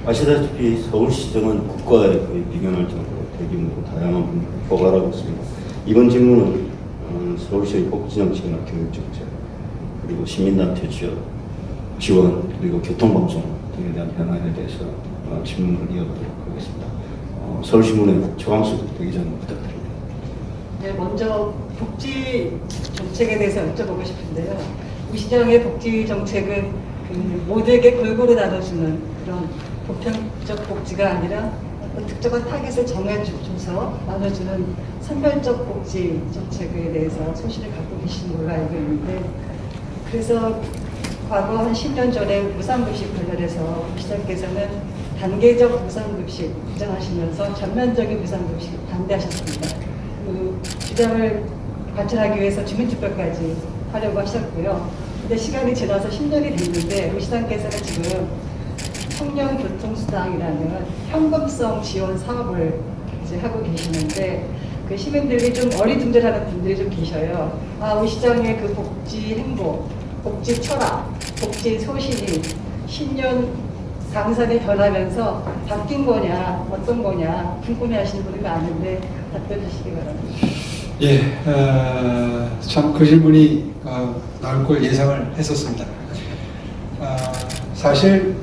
아시다시피 서울시정은 국가에 거의 비견할 정도로 대규모로 다양한 분야를 포괄하고 있습니다. 이번 질문은 서울시의 복지정책이나 교육정책, 그리고 시민단체 지원, 그리고 교통방송 등에 대한 변화에 대해서 질문을 이어가도록 하겠습니다. 서울신문의 최광수 대기자님 부탁드립니다. 네, 먼저 복지 정책에 대해서 여쭤보고 싶은데요. 우리 시장의 복지 정책은 모두에게 골고루 나눠주는 그런 보편적 복지가 아니라 어떤 특정한 타겟을 정해줘서 나눠주는 선별적 복지 정책에 대해서 소신을 갖고 계시는 걸로 알고 있는데, 그래서 과거 한 10년 전에 무상급식 관련해서 시장께서는 단계적 무상급식 주장하시면서 전면적인 무상급식 반대하셨습니다. 그 주장을 관철하기 위해서 주민투표까지 하려고 하셨고요. 근데 시간이 지나서 10년이 됐는데 우리 시장께서는 지금 청년교통수당이라는 현금성 지원 사업을 이제 하고 계시는데, 그 시민들이 좀 어리둥절하는 분들이 좀 계셔요. 아, 우리 시장의 그 복지 행보, 복지 철학, 복지 소신이 10년 강산이 변하면서 바뀐 거냐, 어떤 거냐 궁금해하시는 분이 많은데 답변 주시기 바랍니다. 예, 참 그 질문이 나올 걸 예상을 했었습니다. 사실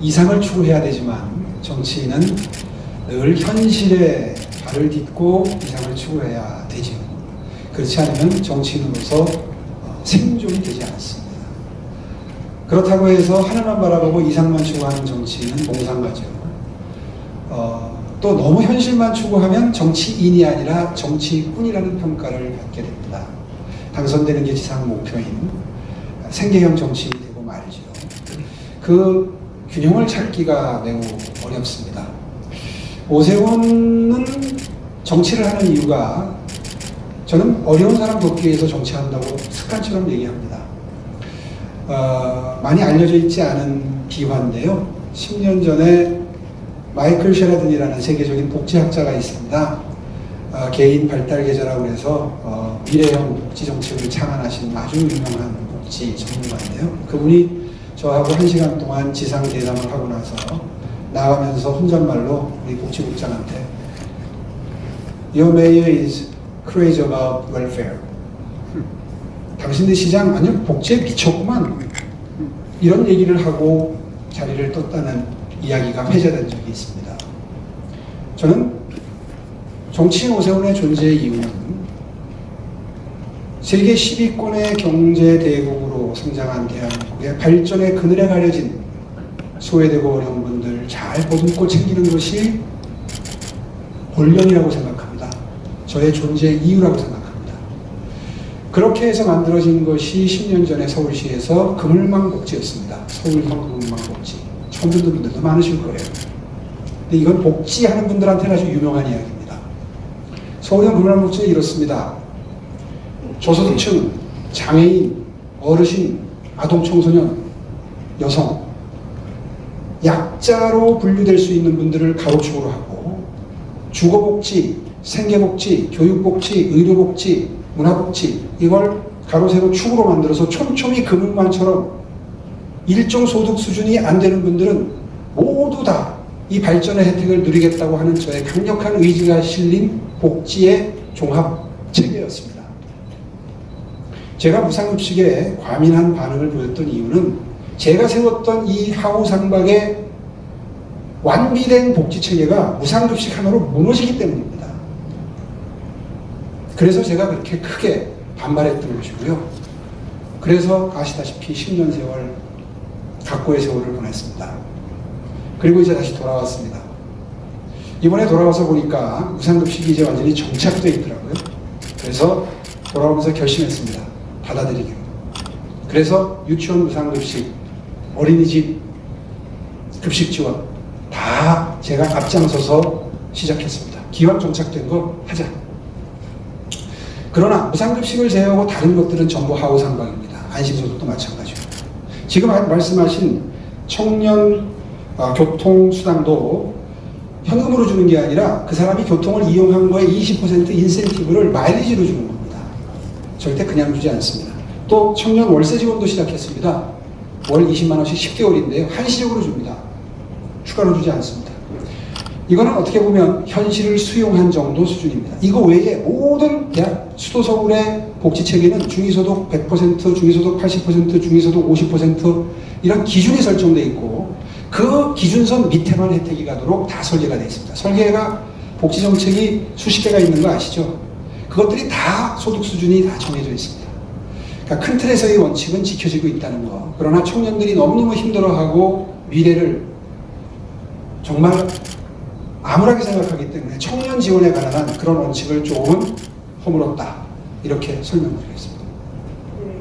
이상을 추구해야 되지만 정치인은 늘 현실에 발을 딛고 이상을 추구해야 되지요. 그렇지 않으면 정치인으로서 생존이 되지 않습니다. 그렇다고 해서 하늘만 바라보고 이상만 추구하는 정치인은 몽상가죠. 또 너무 현실만 추구하면 정치인이 아니라 정치꾼이라는 평가를 받게 됩니다. 당선되는 게 지상 목표인 생계형 정치인이 되고 말이죠. 그 균형을 찾기가 매우 어렵습니다. 오세훈은 정치를 하는 이유가, 저는 어려운 사람 돕기 위해서 정치한다고 습관처럼 얘기합니다. 많이 알려져 있지 않은 비화인데요. 10년 전에 마이클 셰라든이라는 세계적인 복지학자가 있습니다. 개인 발달 계좌라고 해서 미래형 복지 정책을 창안하신 아주 유명한 복지 전문가인데요. 그분이 저하고 1시간 동안 지상 대담을 하고 나서 나가면서 혼잣말로 우리 복지국장한테 Your mayor is crazy about welfare. 당신들 시장 완전 복지에 미쳤구만. 이런 얘기를 하고 자리를 떴다는 이야기가 회자된 적이 있습니다. 저는 정치인 오세훈의 존재의 이유는 세계 10위권의 경제 대국으로 성장한 대한민국의 발전의 그늘에 가려진 소외되고 어려운 분들 잘 보듬고 챙기는 것이 본연이라고 생각합니다. 저의 존재의 이유라고 생각합니다. 그렇게 해서 만들어진 것이 10년 전에 서울시에서 그물망복지였습니다. 서울형 그물망복지. 처음 듣는 분들도 많으실 거예요. 근데 이건 복지하는 분들한테는 아주 유명한 이야기입니다. 서울형 그물망복지는 이렇습니다. 저소득층, 장애인, 어르신, 아동 청소년, 여성, 약자로 분류될 수 있는 분들을 가로축으로 하고, 주거복지, 생계복지, 교육복지, 의료복지, 문화복지, 이걸 가로세로 축으로 만들어서 촘촘히 그물망처럼 일정 소득 수준이 안 되는 분들은 모두 다 이 발전의 혜택을 누리겠다고 하는 저의 강력한 의지가 실린 복지의 종합 체계였습니다. 제가 무상급식에 과민한 반응을 보였던 이유는 제가 세웠던 이 하우상박의 완비된 복지체계가 무상급식 하나로 무너지기 때문입니다. 그래서 제가 그렇게 크게 반발했던 것이고요. 그래서 아시다시피 10년 세월 각고의 세월을 보냈습니다. 그리고 이제 다시 돌아왔습니다. 이번에 돌아와서 보니까 무상급식이 이제 완전히 정착되어 있더라고요. 그래서 돌아오면서 결심했습니다. 받아들이기로. 그래서 유치원 무상급식, 어린이집 급식 지원 다 제가 앞장서서 시작했습니다. 기왕 정착된 거 하자. 그러나 무상급식을 제외하고 다른 것들은 전부 하우상박입니다. 안심소득도 마찬가지고. 지금 말씀하신 청년 교통수당도 현금으로 주는 게 아니라 그 사람이 교통을 이용한 거에 20% 인센티브를 마일리지로 주는 겁니다. 절대 그냥 주지 않습니다. 또 청년 월세 지원도 시작했습니다. 월 20만 원씩 10개월인데요. 한시적으로 줍니다. 추가로 주지 않습니다. 이거는 어떻게 보면 현실을 수용한 정도 수준입니다. 이거 외에 모든 대학 수도 서울의 복지 체계는 중위소득 100%, 중위소득 80%, 중위소득 50% 이런 기준이 설정되어 있고 그 기준선 밑에만 혜택이 가도록 다 설계가 되어 있습니다. 설계가 복지 정책이 수십 개가 있는 거 아시죠? 그것들이 다 소득 수준이 다 정해져 있습니다. 그러니까 큰 틀에서의 원칙은 지켜지고 있다는 거. 그러나 청년들이 너무너무 힘들어하고 미래를 정말 암울하게 생각하기 때문에 청년 지원에 관한 그런 원칙을 조금은 허물었다. 이렇게 설명드리겠습니다. 네,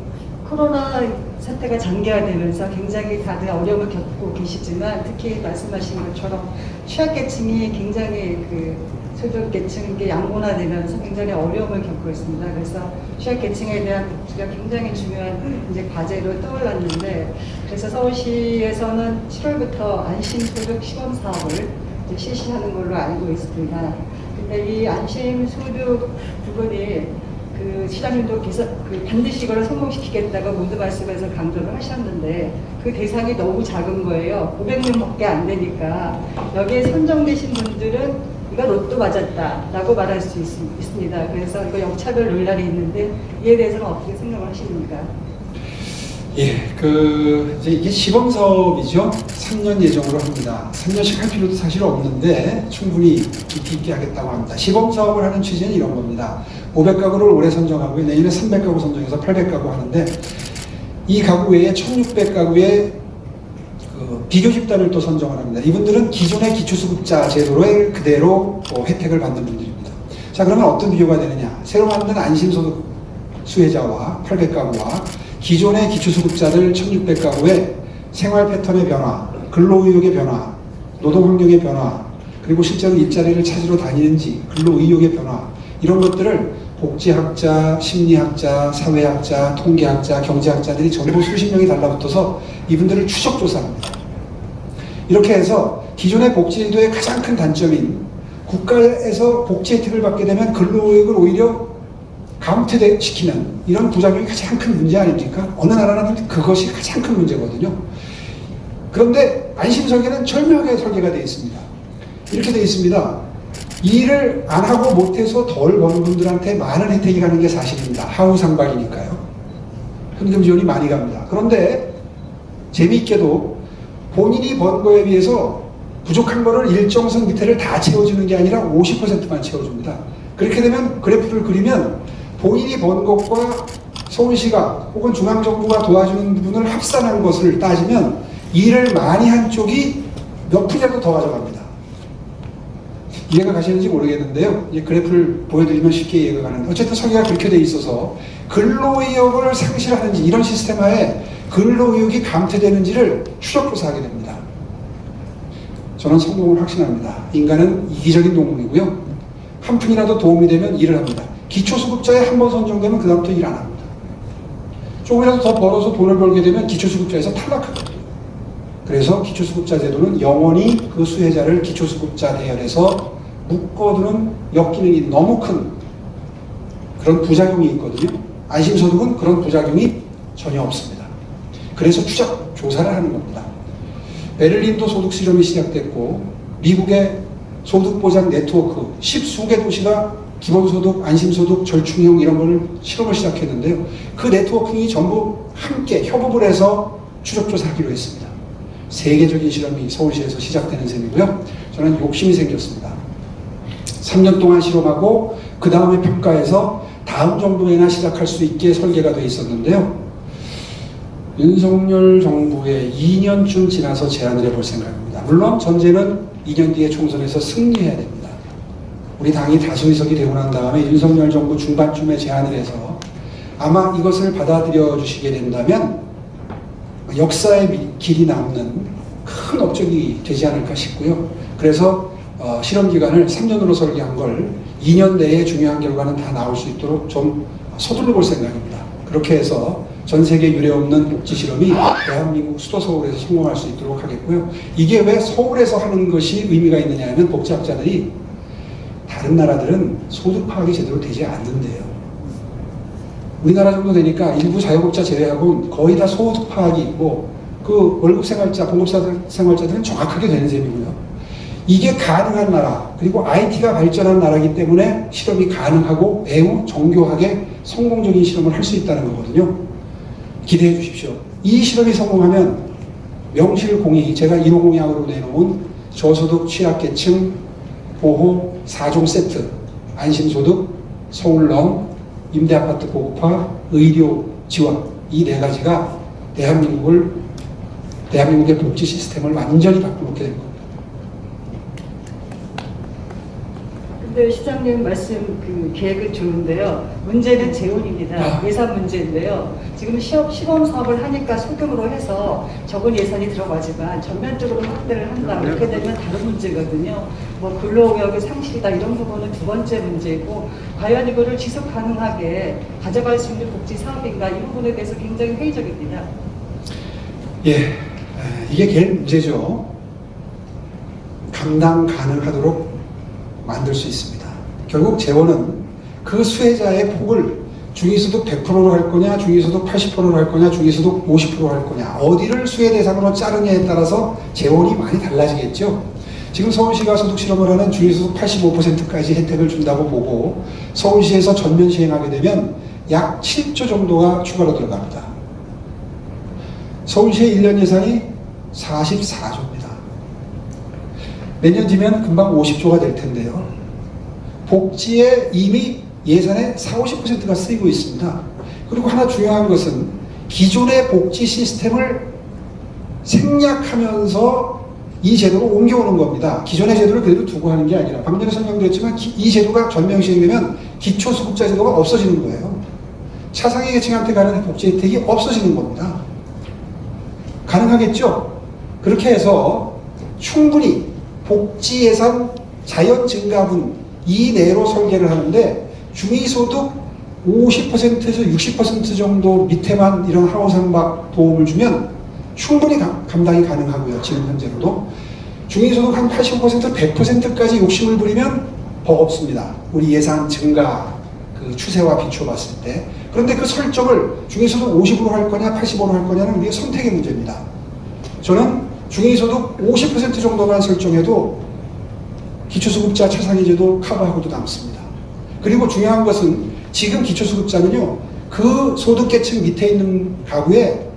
코로나 사태가 장기화되면서 굉장히 다들 어려움을 겪고 계시지만 특히 말씀하신 것처럼 취약계층이 굉장히 그 소득계층이 양분화되면서 굉장히 어려움을 겪고 있습니다. 그래서 취약계층에 대한 복지가 굉장히 중요한 이제 과제로 떠올랐는데 그래서 서울시에서는 7월부터 안심소득 시범사업을 이제 실시하는 걸로 알고 있습니다. 근데 이 안심소득 부분이 그 시장님도 반드시 이걸 성공시키겠다고 모두 말씀에서 강조를 하셨는데 그 대상이 너무 작은 거예요. 500명밖에 안 되니까 여기에 선정되신 분들은 이거 로또 맞았다라고 말할 수 있습니다. 그래서 이거 역차별 논란이 있는데 이에 대해서는 어떻게 생각을 하십니까? 예, 이제 이게 시범 사업이죠. 3년 예정으로 합니다. 3년씩 할 필요도 사실 없는데 충분히 깊이 있게 하겠다고 합니다. 시범 사업을 하는 취지는 이런 겁니다. 500가구를 올해 선정하고요. 내년에 300가구 선정해서 800가구 하는데 이 가구 외에 1600가구의 비교 집단을 또 선정을 합니다. 이분들은 기존의 기초수급자 제도를 그대로 혜택을 받는 분들입니다. 자, 그러면 어떤 비교가 되느냐? 새로 만든 안심소득 수혜자와 800가구와 기존의 기초수급자들 1600가구의 생활 패턴의 변화, 근로의욕의 변화, 노동환경의 변화, 그리고 실제로 일자리를 찾으러 다니는지 근로의욕의 변화 이런 것들을 복지학자, 심리학자, 사회학자, 통계학자, 경제학자들이 전부 수십 명이 달라붙어서 이분들을 추적조사합니다. 이렇게 해서 기존의 복지제도의 가장 큰 단점인 국가에서 복지 혜택을 받게 되면 근로의욕을 오히려 감퇴시키는 이런 부작용이 가장 큰 문제 아닙니까? 어느 나라는 그것이 가장 큰 문제거든요. 그런데 안심설계는 절묘하게 설계가 되어 있습니다. 이렇게 되어 있습니다. 일을 안 하고 못해서 덜 버는 분들한테 많은 혜택이 가는 게 사실입니다. 하우상박이니까요. 현금 지원이 많이 갑니다. 그런데 재미있게도 본인이 번 거에 비해서 부족한 거를 일정선 밑에를 다 채워주는 게 아니라 50%만 채워줍니다. 그렇게 되면 그래프를 그리면 본인이 번 것과 서울시가 혹은 중앙정부가 도와주는 부분을 합산한 것을 따지면 일을 많이 한 쪽이 몇 푼이라도 더 가져갑니다. 이해가 가시는지 모르겠는데요. 이 그래프를 보여드리면 쉽게 이해가 가는데 어쨌든 설계가 그렇게 돼 있어서 근로의욕을 상실하는지 이런 시스템 하에 근로의욕이 감퇴되는지를 추적조사하게 됩니다. 저는 성공을 확신합니다. 인간은 이기적인 동물이고요. 한 푼이라도 도움이 되면 일을 합니다. 기초수급자에 한 번 선정되면 그 다음부터 일 안 합니다. 조금이라도 더 벌어서 돈을 벌게 되면 기초수급자에서 탈락하거든요. 그래서 기초수급자 제도는 영원히 그 수혜자를 기초수급자 대열에서 묶어두는 역기능이 너무 큰 그런 부작용이 있거든요. 안심소득은 그런 부작용이 전혀 없습니다. 그래서 추적 조사를 하는 겁니다. 베를린도 소득 실험이 시작됐고 미국의 소득보장 네트워크 10수개 도시가 기본소득, 안심소득, 절충형 이런 걸 실험을 시작했는데요. 그 네트워킹이 전부 함께 협업을 해서 추적조사하기로 했습니다. 세계적인 실험이 서울시에서 시작되는 셈이고요. 저는 욕심이 생겼습니다. 3년 동안 실험하고 그 다음에 평가해서 다음 정도에나 시작할 수 있게 설계가 되어 있었는데요. 윤석열 정부의 2년쯤 지나서 제안을 해볼 생각입니다. 물론 전제는 2년 뒤에 총선에서 승리해야 됩니다. 우리 당이 다수 의석이 되고 난 다음에 윤석열 정부 중반쯤에 제안을 해서 아마 이것을 받아들여 주시게 된다면 역사의 길이 남는 큰 업적이 되지 않을까 싶고요. 그래서 실험 기간을 3년으로 설계한 걸 2년 내에 중요한 결과는 다 나올 수 있도록 좀 서둘러 볼 생각입니다. 그렇게 해서 전 세계 유례 없는 복지 실험이 대한민국 수도 서울에서 성공할 수 있도록 하겠고요. 이게 왜 서울에서 하는 것이 의미가 있느냐 하면 복지학자들이 다른 나라들은 소득 파악이 제대로 되지 않는데요. 우리나라 정도 되니까 일부 자영업자 제외하고는 거의 다 소득 파악이 있고 그 월급 생활자, 봉급 생활자들은 정확하게 되는 셈이고요. 이게 가능한 나라, 그리고 IT가 발전한 나라이기 때문에 실험이 가능하고 매우 정교하게 성공적인 실험을 할 수 있다는 거거든요. 기대해 주십시오. 이 실험이 성공하면 명실공히 제가 1호 공약으로 내놓은 저소득 취약계층 보호 4종 세트, 안심소득, 서울런, 임대아파트 보급화, 의료 지원, 이 네 가지가 대한민국의 복지 시스템을 완전히 바꿔놓게 될 겁니다. 근데 시장님 말씀 그 계획은 좋은데요. 문제는 재원입니다. 예산 문제인데요. 지금 시범 사업을 하니까 소규모로 해서 적은 예산이 들어가지만 전면적으로 확대를 한다. 이렇게 되면 다른 문제거든요. 뭐 근로의욕의 상실이다 이런 부분은 두 번째 문제고, 과연 이거를 지속 가능하게 가져갈 수 있는 복지 사업인가, 이 부분에 대해서 굉장히 회의적입니다. 예, 이게 제일 문제죠. 감당 가능하도록 만들 수 있습니다. 결국 재원은 그 수혜자의 폭을 중위소득 100%로 할 거냐, 중위소득 80%로 할 거냐, 중위소득 50%로 할 거냐, 어디를 수혜 대상으로 자르냐에 따라서 재원이 많이 달라지겠죠. 지금 서울시가 소득 실험을 하는 중위소득 85%까지 혜택을 준다고 보고 서울시에서 전면 시행하게 되면 약 7조 정도가 추가로 들어갑니다. 서울시의 1년 예산이 44조입니다. 내년 뒤면 금방 50조가 될 텐데요. 복지에 이미 예산의 40~50%가 쓰이고 있습니다. 그리고 하나 중요한 것은 기존의 복지 시스템을 생략하면서 이 제도로 옮겨오는 겁니다. 기존의 제도를 그대로 두고 하는 게 아니라, 방금 전에 설명드렸지만 이 제도가 전면 시행되면 기초수급자 제도가 없어지는 거예요. 차상위 계층한테 가는 복지 혜택이 없어지는 겁니다. 가능하겠죠? 그렇게 해서 충분히 복지 예산 자연 증가분 이내로 설계를 하는데, 중위소득 50%에서 60% 정도 밑에만 이런 하우상박 도움을 주면 충분히 감당이 가능하고요. 지금 현재로도 중위소득 한 85%, 100%까지 욕심을 부리면 버겁습니다. 우리 예산 증가 그 추세와 비춰봤을 때. 그런데 그 설정을 중위소득 50으로 할 거냐 80으로 할 거냐는 우리의 선택의 문제입니다. 저는 중위소득 50% 정도만 설정해도 기초수급자 차상위제도 커버하고도 남습니다. 그리고 중요한 것은 지금 기초수급자는요, 그 소득계층 밑에 있는 가구에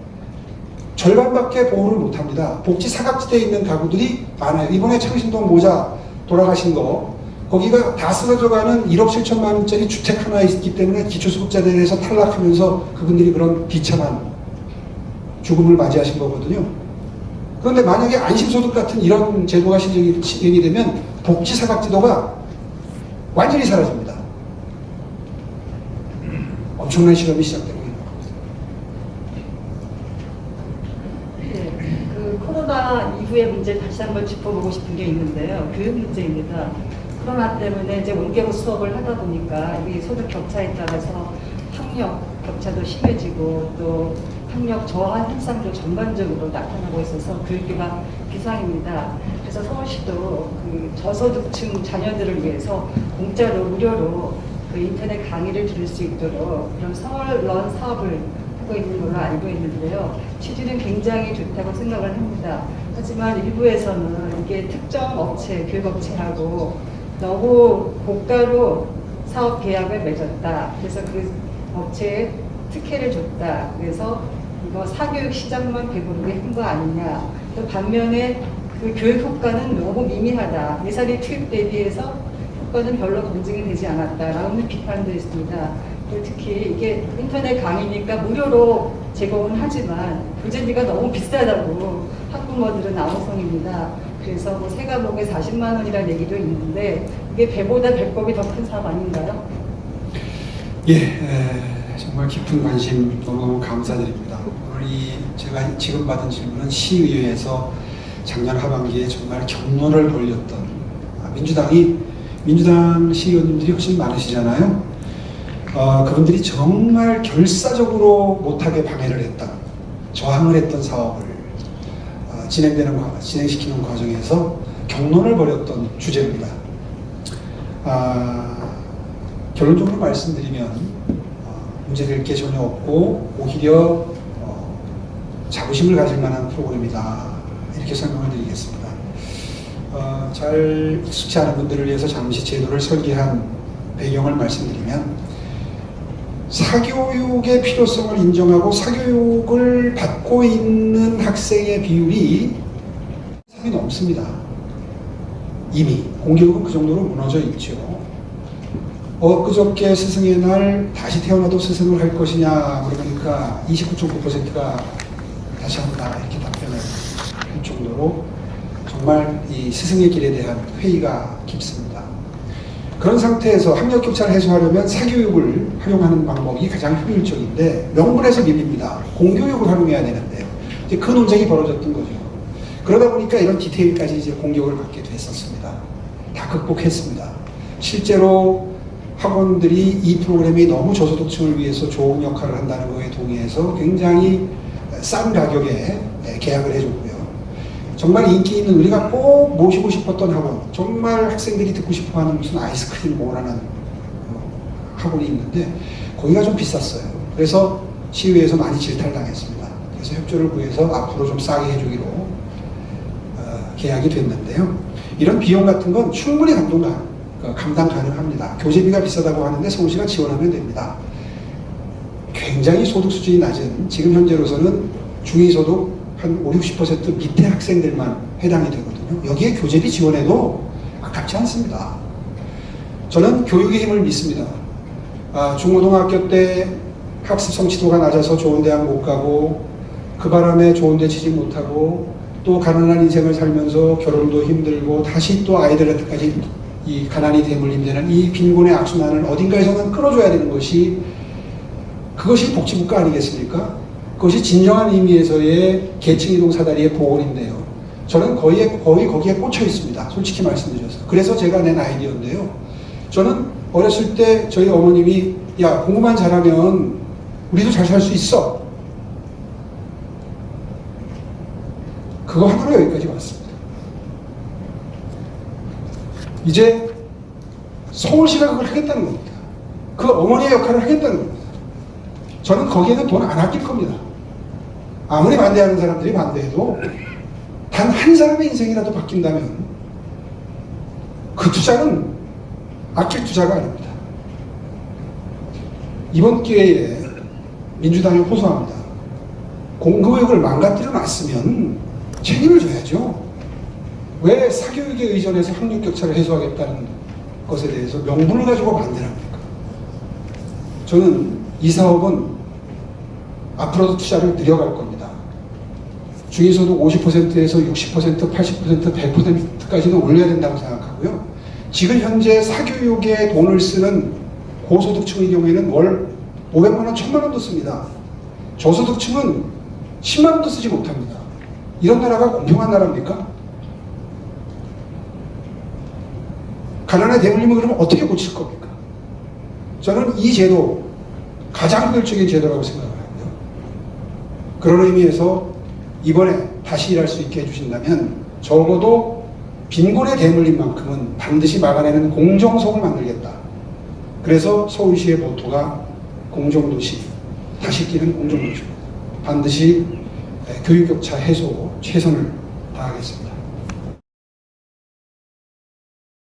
절반밖에 보호를 못합니다. 복지 사각지대에 있는 가구들이 많아요. 이번에 창신동 모자 돌아가신 거, 거기가 다 쓰러져가는 1억 7천만 원짜리 주택 하나 있기 때문에 기초수급자들에서 탈락하면서 그분들이 그런 비참한 죽음을 맞이하신 거거든요. 그런데 만약에 안심소득 같은 이런 제도가 시행이 되면 복지 사각지도가 완전히 사라집니다. 엄청난 실험이 시작되고 있는 겁니다. 네, 그 코로나 이후의 문제 다시 한번 짚어보고 싶은 게 있는데요. 교육 문제입니다. 코로나 때문에 이제 원격으로 수업을 하다 보니까 이 소득 격차에 따라서 학력 격차도 심해지고 또 학력 저하 현상도 전반적으로 나타나고 있어서 교육비가 비상입니다. 그래서 서울시도 그 저소득층 자녀들을 위해서 공짜로 무료로 그 인터넷 강의를 들을 수 있도록 그런 서울런 사업을 하고 있는 걸로 알고 있는데요. 취지는 굉장히 좋다고 생각을 합니다. 하지만 일부에서는 이게 특정 업체, 교육업체하고 너무 고가로 사업 계약을 맺었다. 그래서 그 업체에 특혜를 줬다. 그래서 이거 사교육 시장만 배부르게 한 거 아니냐. 또 반면에 그 교육 효과는 너무 미미하다. 예산이 투입 대비해서 효과는 별로 검증이 되지 않았다라는 비판도 있습니다. 특히 이게 인터넷 강의니까 무료로 제공은 하지만 교재비가 너무 비싸다고 학부모들은 아우성입니다. 그래서 뭐 세 과목에 40만 원이라는 얘기도 있는데 이게 배보다 배꼽이 더 큰 사업 아닌가요? 예, 정말 깊은 관심 너무 감사드립니다. 오늘 제가 지금 받은 질문은 시의회에서 작년 하반기에 정말 경로를 벌였던 민주당 시의원님들이 훨씬 많으시잖아요. 그분들이 정말 결사적으로 못하게 방해를 했던, 저항을 했던 사업을 진행시키는 과정에서 경론을 벌였던 주제입니다. 결론적으로 말씀드리면 문제될 게 전혀 없고 오히려 자부심을 가질 만한 프로그램이다. 이렇게 설명을 드리겠습니다. 잘 익숙치 않은 분들을 위해서 잠시 제도를 설계한 배경을 말씀드리면, 사교육의 필요성을 인정하고 사교육을 받고 있는 학생의 비율이 3이 넘습니다. 이미 공교육은 그 정도로 무너져 있죠. 엊그저께 스승의 날 다시 태어나도 스승을 할 것이냐 물어보니까 29.9%가 다시 한다 이렇게 답변을 할 정도로 정말 이 스승의 길에 대한 회의가 깊습니다. 그런 상태에서 학력 격차를 해소하려면 사교육을 활용하는 방법이 가장 효율적인데 명분에서 밀립니다. 공교육을 활용해야 되는데요. 이제 그 논쟁이 벌어졌던 거죠. 그러다 보니까 이런 디테일까지 이제 공격을 받게 됐었습니다. 다 극복했습니다. 실제로 학원들이 이 프로그램이 너무 저소득층을 위해서 좋은 역할을 한다는 거에 동의해서 굉장히 싼 가격에 계약을 해줬고요. 정말 인기 있는 우리가 꼭 모시고 싶었던 학원, 정말 학생들이 듣고 싶어하는 무슨 아이스크림 모라는 학원이 있는데 거기가 좀 비쌌어요. 그래서 시의회에서 많이 질타당했습니다. 그래서 협조를 구해서 앞으로 좀 싸게 해주기로 계약이 됐는데요. 이런 비용 같은 건 충분히 감당 가능합니다. 교재비가 비싸다고 하는데 서울시가 지원하면 됩니다. 굉장히 소득 수준이 낮은 지금 현재로서는 중위소득 한 50-60% 밑에 학생들만 해당이 되거든요. 여기에 교재비 지원해도 아깝지 않습니다. 저는 교육의 힘을 믿습니다. 중고등학교 때 학습 성취도가 낮아서 좋은 대학 못 가고 그 바람에 좋은 데 취직 못하고 또 가난한 인생을 살면서 결혼도 힘들고 다시 또 아이들한테까지 이 가난이 대물림되는 이 빈곤의 악순환을 어딘가에서는 끌어줘야 되는 것이 그것이 복지국가 아니겠습니까? 그것이 진정한 의미에서의 계층이동 사다리의 복원인데요. 저는 거의 거기에 꽂혀 있습니다. 솔직히 말씀드려서. 그래서 제가 낸 아이디어인데요. 저는 어렸을 때 저희 어머님이 야 공부만 잘하면 우리도 잘 살 수 있어. 그거 하나로 여기까지 왔습니다. 이제 서울시가 그걸 하겠다는 겁니다. 그 어머니의 역할을 하겠다는 겁니다. 저는 거기에는 돈 안 아낄 겁니다. 아무리 반대하는 사람들이 반대해도 단 한 사람의 인생이라도 바뀐다면 그 투자는 아낄 투자가 아닙니다. 이번 기회에 민주당이 호소합니다. 공교육을 망가뜨려 놨으면 책임을 져야죠. 왜 사교육에 의존해서 학력 격차를 해소하겠다는 것에 대해서 명분을 가지고 반대를 합니까? 저는 이 사업은 앞으로도 투자를 늘려갈 겁니다. 중위소득 50%에서 60%, 80%, 100%까지는 올려야 된다고 생각하고요. 지금 현재 사교육에 돈을 쓰는 고소득층의 경우에는 월 500만 원, 1000만 원도 씁니다. 저소득층은 10만 원도 쓰지 못합니다. 이런 나라가 공평한 나라입니까? 가난의 대물림을 그러면 어떻게 고칠 겁니까? 저는 이 제도 가장 효율적인 제도라고 생각을 하고요. 그런 의미에서 이번에 다시 일할 수 있게 해주신다면 적어도 빈곤의 대물림만큼은 반드시 막아내는 공정성을 만들겠다. 그래서 서울시의 모토가 공정도시, 다시 끼는 공정도시입니다. 반드시 교육격차 해소 최선을 다하겠습니다.